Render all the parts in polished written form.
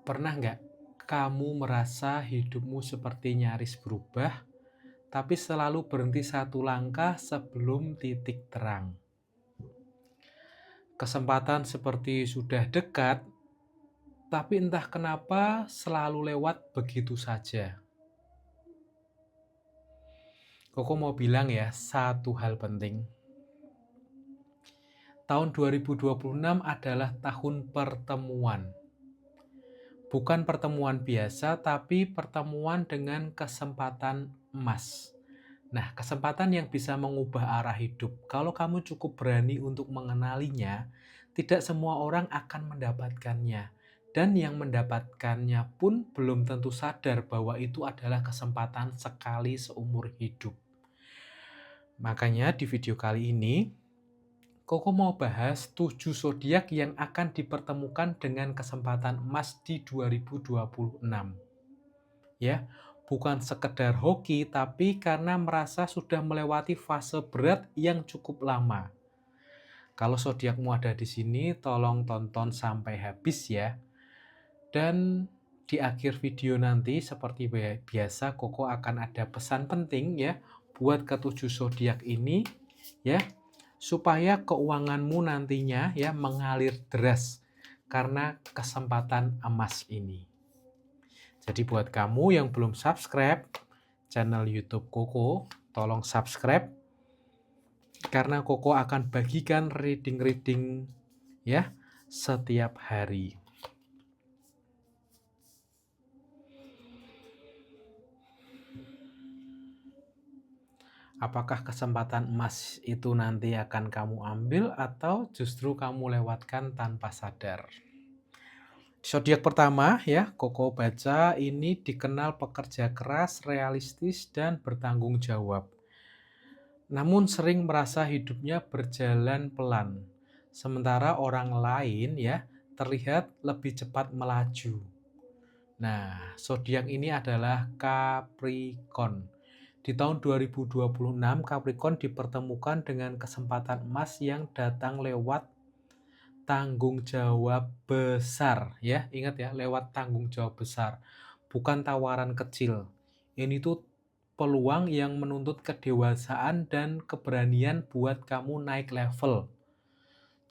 Pernah nggak kamu merasa hidupmu seperti nyaris berubah, tapi selalu berhenti satu langkah sebelum titik terang? Kesempatan seperti sudah dekat, tapi entah kenapa selalu lewat begitu saja. Koko mau bilang ya, satu hal penting. Tahun 2026 adalah tahun pertemuan. Bukan pertemuan biasa, tapi pertemuan dengan kesempatan emas. Nah, kesempatan yang bisa mengubah arah hidup. Kalau kamu cukup berani untuk mengenalinya, tidak semua orang akan mendapatkannya. Dan yang mendapatkannya pun belum tentu sadar bahwa itu adalah kesempatan sekali seumur hidup. Makanya di video kali ini, Koko mau bahas 7 zodiak yang akan dipertemukan dengan kesempatan emas di 2026. Ya, bukan sekedar hoki, tapi karena merasa sudah melewati fase berat yang cukup lama. Kalau zodiakmu ada di sini, tolong tonton sampai habis ya. Dan di akhir video nanti, seperti biasa, Koko akan ada pesan penting ya buat ketujuh zodiak ini ya, supaya keuanganmu nantinya ya mengalir deras karena kesempatan emas ini. Jadi buat kamu yang belum subscribe channel YouTube Koko, tolong subscribe karena Koko akan bagikan reading-reading ya setiap hari. Apakah kesempatan emas itu nanti akan kamu ambil atau justru kamu lewatkan tanpa sadar? Zodiak pertama ya, Koko baca ini dikenal pekerja keras, realistis, dan bertanggung jawab. Namun sering merasa hidupnya berjalan pelan. Sementara orang lain ya terlihat lebih cepat melaju. Nah, zodiak ini adalah Capricorn. Di tahun 2026, Capricorn dipertemukan dengan kesempatan emas yang datang lewat tanggung jawab besar. Ya, ingat ya, lewat tanggung jawab besar. Bukan tawaran kecil. Ini tuh peluang yang menuntut kedewasaan dan keberanian buat kamu naik level.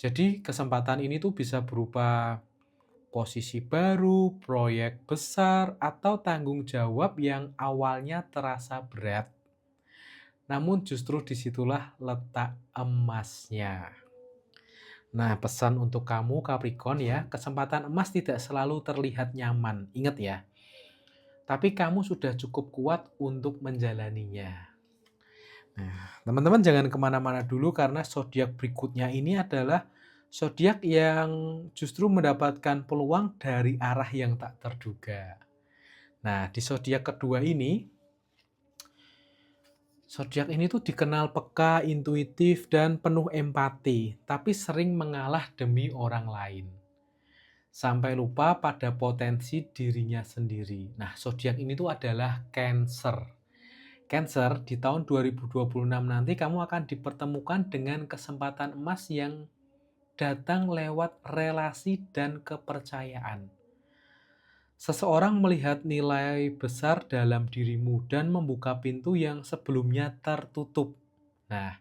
Jadi kesempatan ini tuh bisa berupa posisi baru, proyek besar, atau tanggung jawab yang awalnya terasa berat. Namun justru disitulah letak emasnya. Nah, pesan untuk kamu Capricorn ya, kesempatan emas tidak selalu terlihat nyaman. Ingat ya, tapi kamu sudah cukup kuat untuk menjalaninya. Nah, teman-teman jangan kemana-mana dulu karena zodiak berikutnya ini adalah zodiak yang justru mendapatkan peluang dari arah yang tak terduga. Nah, di zodiak kedua ini, zodiak ini tuh dikenal peka, intuitif, dan penuh empati, tapi sering mengalah demi orang lain. Sampai lupa pada potensi dirinya sendiri. Nah, zodiak ini tuh adalah Cancer. Cancer, di tahun 2026 nanti kamu akan dipertemukan dengan kesempatan emas yang datang lewat relasi dan kepercayaan. Seseorang melihat nilai besar dalam dirimu dan membuka pintu yang sebelumnya tertutup. Nah,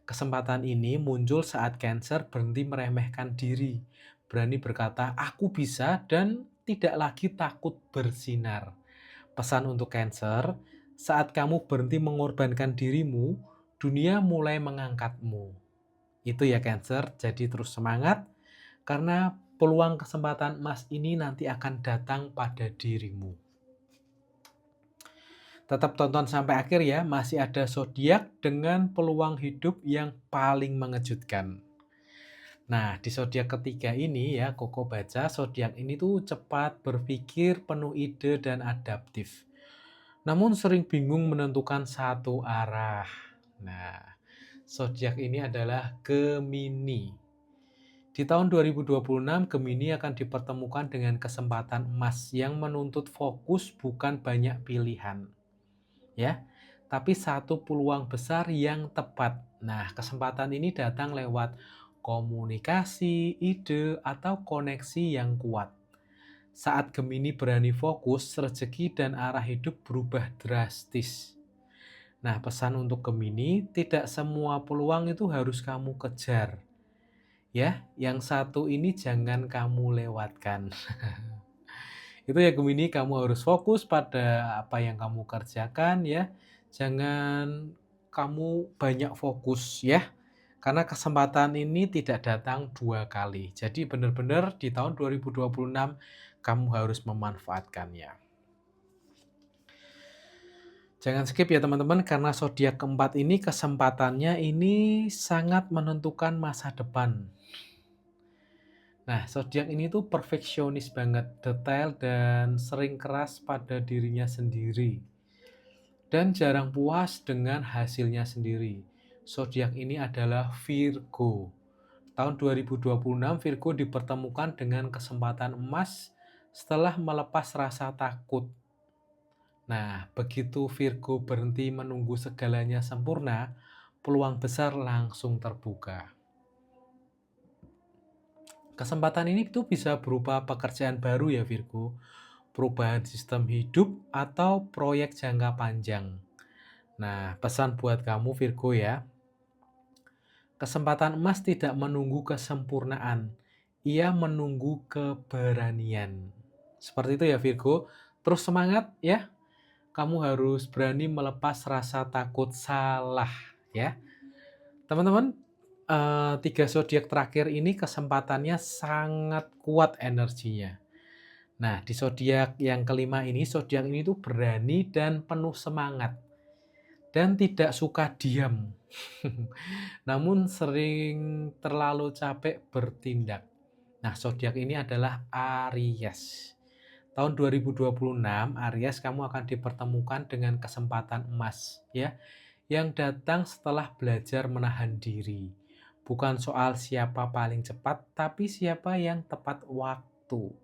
kesempatan ini muncul saat Cancer berhenti meremehkan diri, berani berkata, "Aku bisa," dan tidak lagi takut bersinar. Pesan untuk Cancer, saat kamu berhenti mengorbankan dirimu, dunia mulai mengangkatmu. Itu ya Cancer, jadi terus semangat karena peluang kesempatan emas ini nanti akan datang pada dirimu. Tetap tonton sampai akhir ya, masih ada zodiak dengan peluang hidup yang paling mengejutkan. Nah, di zodiak ketiga ini ya, Koko baca zodiak ini tuh cepat berpikir, penuh ide dan adaptif. Namun sering bingung menentukan satu arah. Nah, zodiak ini adalah Gemini. Di tahun 2026, Gemini akan dipertemukan dengan kesempatan emas yang menuntut fokus bukan banyak pilihan. Ya, tapi satu peluang besar yang tepat. Nah, kesempatan ini datang lewat komunikasi, ide, atau koneksi yang kuat. Saat Gemini berani fokus, rezeki dan arah hidup berubah drastis. Nah, pesan untuk Gemini, tidak semua peluang itu harus kamu kejar. Ya, yang satu ini jangan kamu lewatkan. Itu ya Gemini, kamu harus fokus pada apa yang kamu kerjakan ya. Jangan kamu banyak fokus ya. Karena kesempatan ini tidak datang 2 kali. Jadi benar-benar di tahun 2026 kamu harus memanfaatkannya. Jangan skip ya teman-teman, karena zodiak keempat ini kesempatannya ini sangat menentukan masa depan. Nah, zodiak ini tuh perfeksionis banget, detail dan sering keras pada dirinya sendiri. Dan jarang puas dengan hasilnya sendiri. Zodiak ini adalah Virgo. Tahun 2026 Virgo dipertemukan dengan kesempatan emas setelah melepas rasa takut. Nah, begitu Virgo berhenti menunggu segalanya sempurna, peluang besar langsung terbuka. Kesempatan ini tuh bisa berupa pekerjaan baru ya Virgo, perubahan sistem hidup, atau proyek jangka panjang. Nah, pesan buat kamu Virgo ya, kesempatan emas tidak menunggu kesempurnaan, ia menunggu keberanian. Seperti itu ya Virgo, terus semangat ya, kamu harus berani melepas rasa takut salah ya. Teman-teman, 3 zodiak terakhir ini kesempatannya sangat kuat energinya. Nah, di zodiak yang kelima ini, zodiak ini tuh berani dan penuh semangat dan tidak suka diam. Namun sering terlalu capek bertindak. Nah, zodiak ini adalah Aries. Tahun 2026, Aries kamu akan dipertemukan dengan kesempatan emas ya, yang datang setelah belajar menahan diri. Bukan soal siapa paling cepat, tapi siapa yang tepat waktu.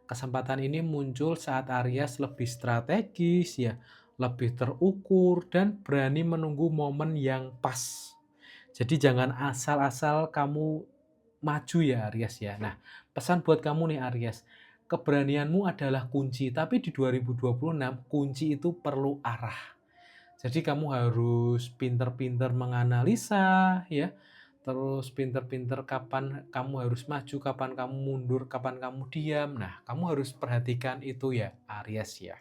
Kesempatan ini muncul saat Aries lebih strategis ya, lebih terukur dan berani menunggu momen yang pas. Jadi jangan asal-asal kamu maju ya Aries ya. Nah, pesan buat kamu nih Aries, keberanianmu adalah kunci, tapi di 2026 kunci itu perlu arah. Jadi kamu harus pinter-pinter menganalisa ya, terus pinter-pinter kapan kamu harus maju, kapan kamu mundur, kapan kamu diam. Nah, kamu harus perhatikan itu ya Aries ya.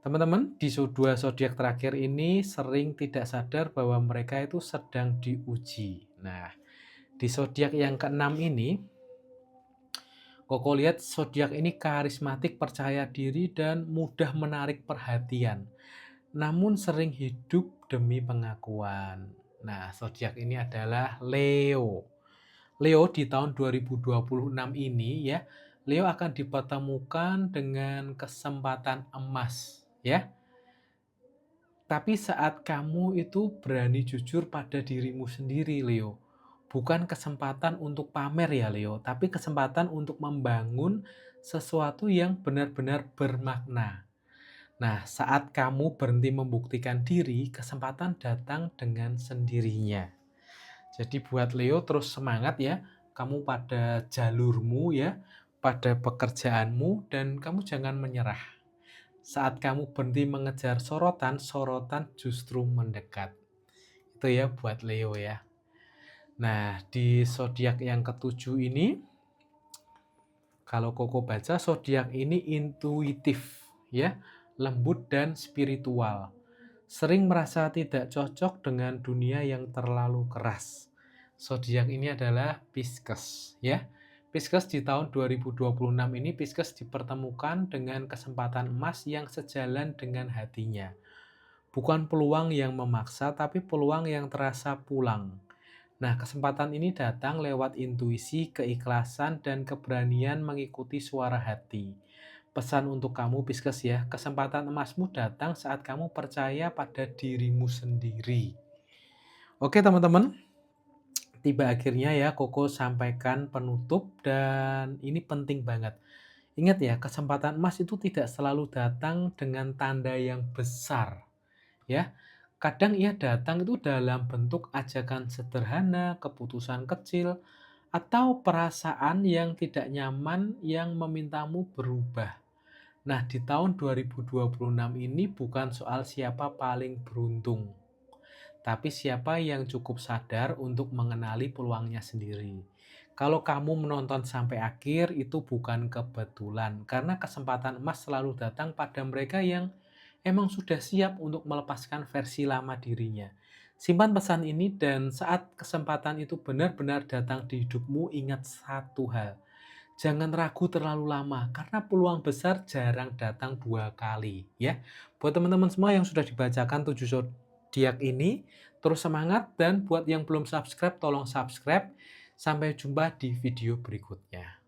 Teman-teman, di 2 zodiak terakhir ini sering tidak sadar bahwa mereka itu sedang diuji. Nah, di zodiak yang keenam ini, Koko lihat zodiak ini karismatik, percaya diri, dan mudah menarik perhatian. Namun sering hidup demi pengakuan. Nah, zodiak ini adalah Leo. Leo di tahun 2026 ini ya, Leo akan dipertemukan dengan kesempatan emas ya. Tapi saat kamu itu berani jujur pada dirimu sendiri, Leo. Bukan kesempatan untuk pamer ya, Leo, tapi kesempatan untuk membangun sesuatu yang benar-benar bermakna. Nah, saat kamu berhenti membuktikan diri, kesempatan datang dengan sendirinya. Jadi buat Leo terus semangat ya, kamu pada jalurmu ya, pada pekerjaanmu, dan kamu jangan menyerah. Saat kamu berhenti mengejar sorotan, sorotan justru mendekat. Itu ya buat Leo ya. Nah, di zodiak yang ketujuh ini, kalau Koko baca, zodiak ini intuitif ya, lembut dan spiritual. Sering merasa tidak cocok dengan dunia yang terlalu keras. Zodiak ini adalah Pisces ya. Pisces di tahun 2026 ini Pisces dipertemukan dengan kesempatan emas yang sejalan dengan hatinya. Bukan peluang yang memaksa, tapi peluang yang terasa pulang. Nah, kesempatan ini datang lewat intuisi, keikhlasan, dan keberanian mengikuti suara hati. Pesan untuk kamu Pisces ya, kesempatan emasmu datang saat kamu percaya pada dirimu sendiri. Oke teman-teman, tiba akhirnya ya Koko sampaikan penutup, dan ini penting banget. Ingat ya, kesempatan emas itu tidak selalu datang dengan tanda yang besar ya. Kadang ia datang itu dalam bentuk ajakan sederhana, keputusan kecil, atau perasaan yang tidak nyaman yang memintamu berubah. Nah, di tahun 2026 ini bukan soal siapa paling beruntung, tapi siapa yang cukup sadar untuk mengenali peluangnya sendiri. Kalau kamu menonton sampai akhir, itu bukan kebetulan, karena kesempatan emas selalu datang pada mereka yang emang sudah siap untuk melepaskan versi lama dirinya. Simpan pesan ini, dan saat kesempatan itu benar-benar datang di hidupmu, ingat satu hal. Jangan ragu terlalu lama, karena peluang besar jarang datang dua kali, ya. Buat teman-teman semua yang sudah dibacakan 7 zodiak ini, terus semangat, dan buat yang belum subscribe, tolong subscribe. Sampai jumpa di video berikutnya.